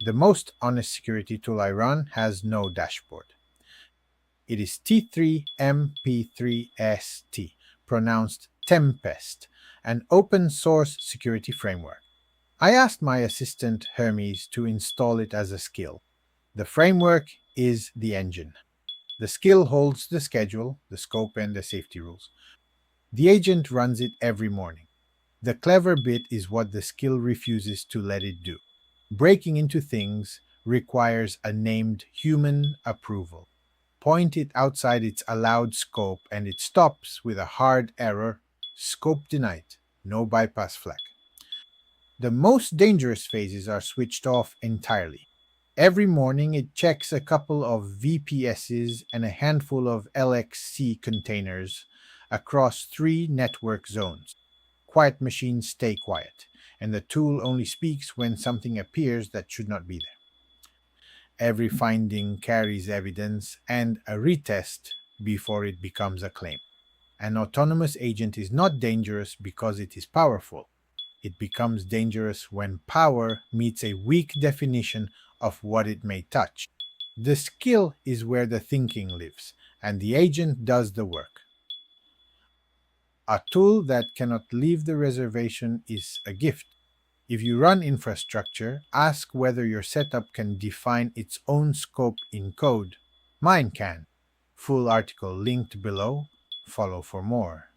The most honest security tool I run has no dashboard. It is T3MP3ST, pronounced Tempest, an open source security framework. I asked my assistant Hermes to install it as a skill. The framework is the engine. The skill holds the schedule, the scope, and the safety rules. The agent runs it every morning. The clever bit is what the skill refuses to let it do. Breaking into things requires a named human approval. Point it outside its allowed scope and it stops with a hard error, scope denied, no bypass flag. The most dangerous phases are switched off entirely. Every morning it checks a couple of VPSs and a handful of LXC containers across 3 network zones. Quiet machines stay quiet, and the tool only speaks when something appears that should not be there. Every finding carries evidence and a retest before it becomes a claim. An autonomous agent is not dangerous because it is powerful. It becomes dangerous when power meets a weak definition of what it may touch. The skill is where the thinking lives, and the agent does the work. A tool that cannot leave the reservation is a gift. If you run infrastructure, ask whether your setup can define its own scope in code. Mine can. Full article linked below. Follow for more.